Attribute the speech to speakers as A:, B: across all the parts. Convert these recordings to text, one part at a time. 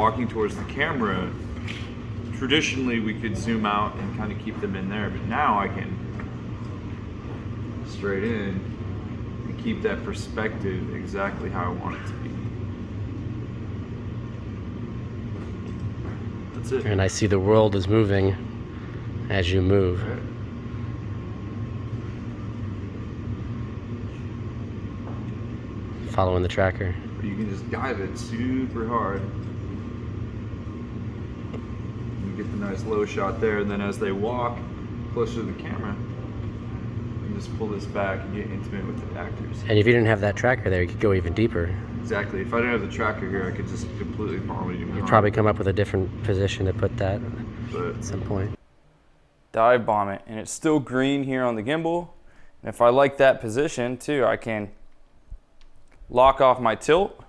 A: walking towards the camera, traditionally we could zoom out and kind of keep them in there, but now I can straight in and keep that perspective exactly how I want it to be. That's it.
B: And I see the world is moving as you move.
A: Right.
B: Following the tracker.
A: You can just dive it super hard. You get the nice low shot there, and then as they walk closer to the camera, you can just pull this back and get intimate with the actors.
B: And if you didn't have that tracker there, you could go even deeper.
A: Exactly. If I didn't have the tracker here, I could just completely bomb it.
B: You'd probably come up with a different position to put that at some point.
C: Dive bomb it, and it's still green here on the gimbal. And if I like that position too, I can lock off my tilt,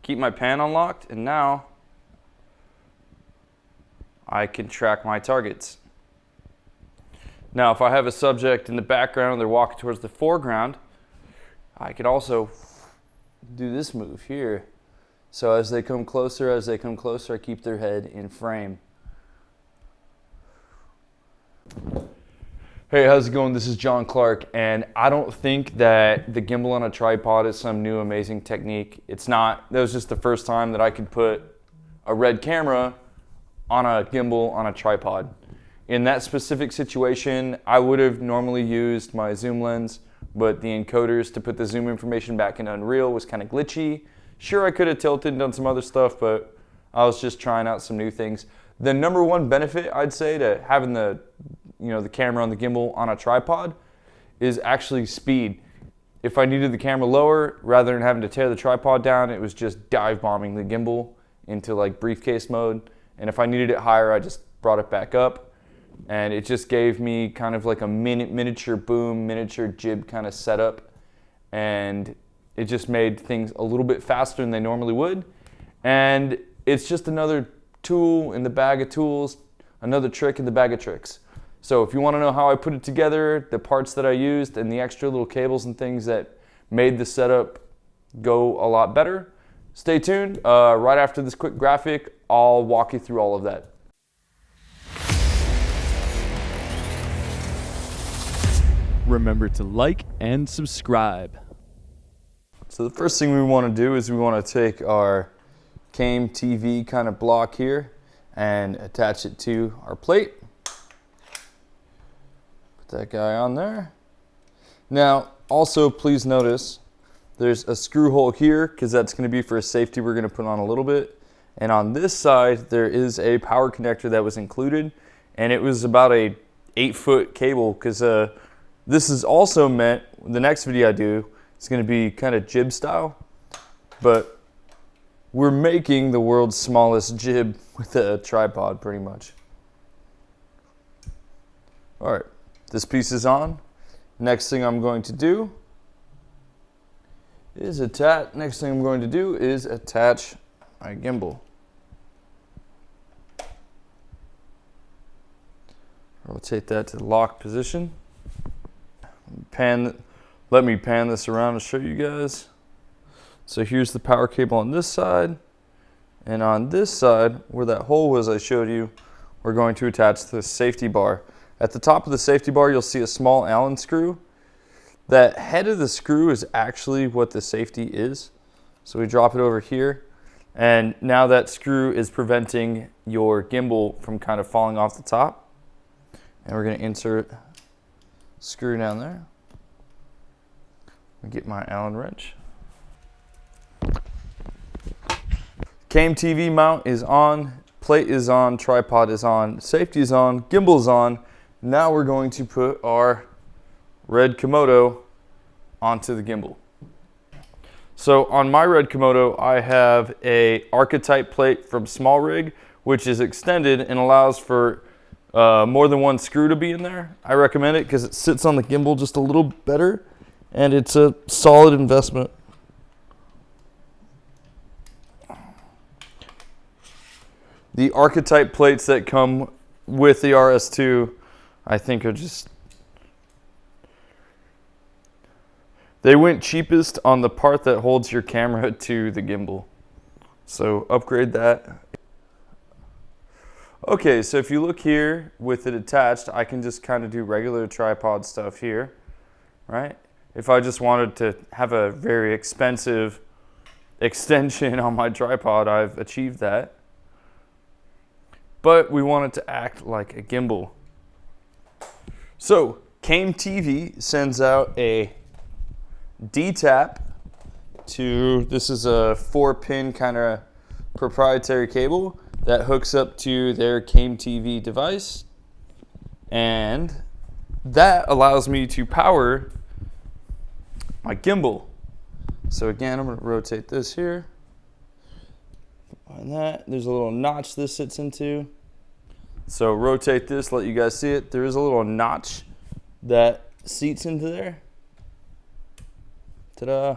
C: keep my pan unlocked, and now I can track my targets. Now, if I have a subject in the background and they're walking towards the foreground, I can also do this move here. So as they come closer, I keep their head in frame. Hey, how's it going? This is John Clark, and I don't think that the gimbal on a tripod is some new amazing technique. It's not. That was just the first time that I could put a red camera on a gimbal on a tripod. In that specific situation, I would have normally used my zoom lens, but the encoders to put the zoom information back in Unreal was kind of glitchy. Sure, I could have tilted and done some other stuff, but I was just trying out some new things. The number one benefit, I'd say, to having the camera on the gimbal on a tripod is actually speed. If I needed the camera lower, rather than having to tear the tripod down, it was just dive bombing the gimbal into like briefcase mode. And if I needed it higher, I just brought it back up. And it just gave me kind of like a miniature boom, miniature jib kind of setup. And it just made things a little bit faster than they normally would. And it's just another tool in the bag of tools, another trick in the bag of tricks. So if you want to know how I put it together, the parts that I used, and the extra little cables and things that made the setup go a lot better, stay tuned. Right after this quick graphic, I'll walk you through all of that.
D: Remember to like and subscribe.
C: So the first thing we want to do is we want to take our CameTV kind of block here and attach it to our plate. That guy on there. Now, also please notice there's a screw hole here because that's going to be for a safety we're going to put on a little bit. And on this side, there is a power connector that was included, and it was about a 8-foot cable because this is also meant, the next video I do is going to be kind of jib style, but we're making the world's smallest jib with a tripod pretty much. All right. This piece is on. Next thing I'm going to do is attach my gimbal. Rotate that to the lock position. Let me pan this around to show you guys. So here's the power cable on this side, and on this side, where that hole was I showed you, we're going to attach the safety bar. At the top of the safety bar, you'll see a small Allen screw. That head of the screw is actually what the safety is. So we drop it over here, and now that screw is preventing your gimbal from kind of falling off the top. And we're going to insert a screw down there. Get my Allen wrench. CameTV mount is on, plate is on, tripod is on, safety is on, gimbal is on. Now we're going to put our red Komodo onto the gimbal. So on my red Komodo, I have a archetype plate from Small Rig, which is extended and allows for more than one screw to be in there. I recommend it because it sits on the gimbal just a little better, and it's a solid investment. The archetype plates that come with the RS2, I think are just, they went cheapest on the part that holds your camera to the gimbal. So upgrade that. Okay, so if you look here with it attached, I can just kind of do regular tripod stuff here, right? If I just wanted to have a very expensive extension on my tripod, I've achieved that. But we want it to act like a gimbal. So CameTV sends out a D-tap to, this is a 4-pin kind of proprietary cable that hooks up to their CameTV device, and that allows me to power my gimbal. So again, I'm going to rotate this here. Find that. There's a little notch this sits into. So rotate this, let you guys see it. There is a little notch that seats into there. Ta-da.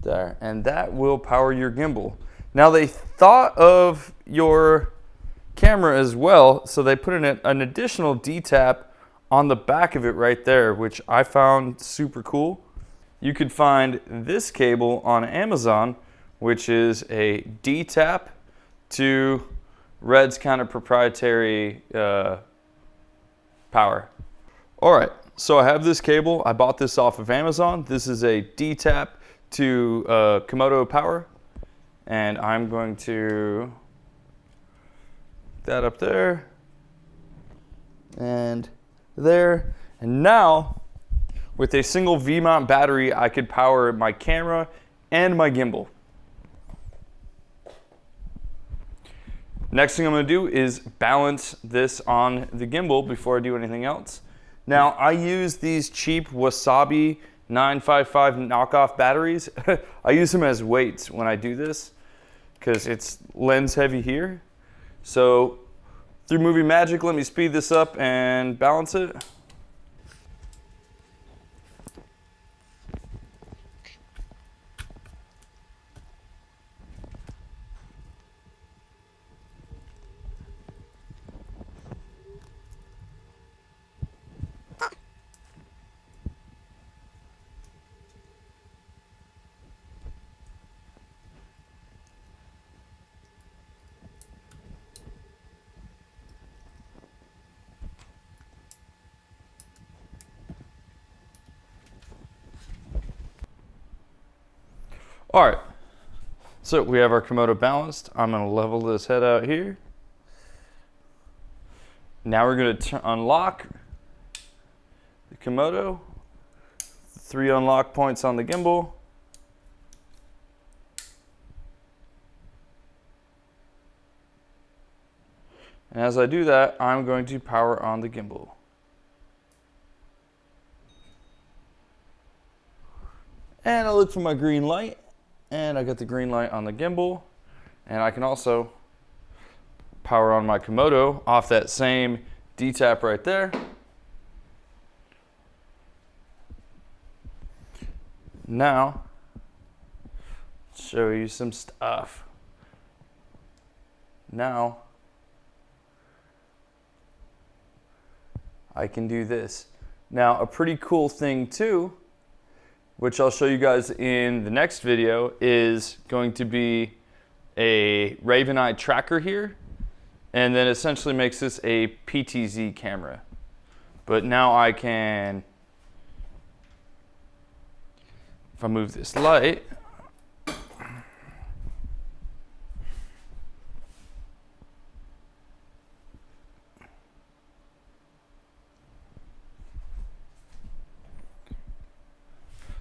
C: There. And that will power your gimbal. Now they thought of your camera as well, so they put in an additional D-tap on the back of it right there, which I found super cool. You could find this cable on Amazon, which is a D-tap to Red's kind of proprietary power. All right, so I have this cable. I bought this off of Amazon. This is a D-tap to Komodo power. And I'm going to that up there and there. And now, with a single V-mount battery, I could power my camera and my gimbal. Next thing I'm going to do is balance this on the gimbal before I do anything else. Now, I use these cheap Wasabi 955 knockoff batteries. I use them as weights when I do this because it's lens heavy here. So through movie magic, let me speed this up and balance it. All right, so we have our Komodo balanced. I'm gonna level this head out here. Now we're gonna unlock the Komodo. 3 unlock points on the gimbal. And as I do that, I'm going to power on the gimbal. And I look for my green light. And I got the green light on the gimbal, and I can also power on my Komodo off that same D-tap right there. Now, show you some stuff. Now, I can do this. Now, a pretty cool thing too, which I'll show you guys in the next video, is going to be a Raven Eye tracker here, and then essentially makes this a PTZ camera. But now I can, if I move this light,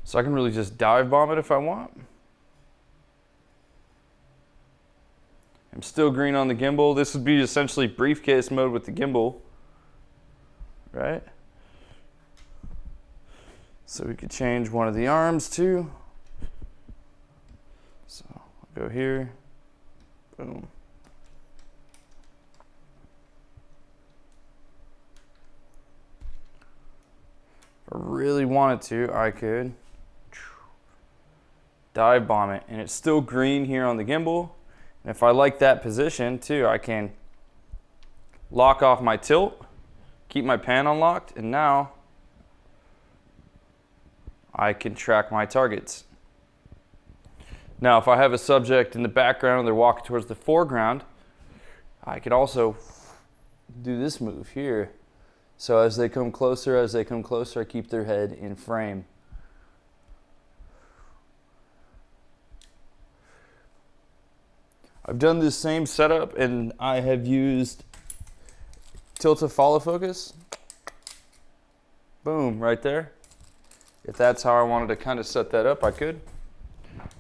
C: so I can really just dive bomb it if I want. I'm still green on the gimbal. This would be essentially briefcase mode with the gimbal, right? So we could change one of the arms too. So I'll go here, boom. If I really wanted to, I could dive bomb it, and it's still green here on the gimbal. And if I like that position too, I can lock off my tilt, keep my pan unlocked, and now I can track my targets. Now if I have a subject in the background and they're walking towards the foreground, I could also do this move here. So as they come closer, I keep their head in frame. I've done this same setup and I have used tilt to follow focus. Boom, right there. If that's how I wanted to kind of set that up, I could.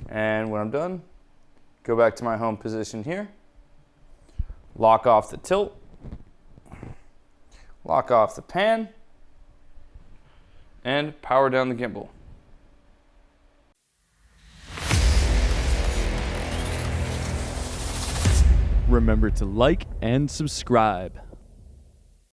C: And when I'm done, go back to my home position here. Lock off the tilt. Lock off the pan. And power down the gimbal.
D: Remember to like and subscribe.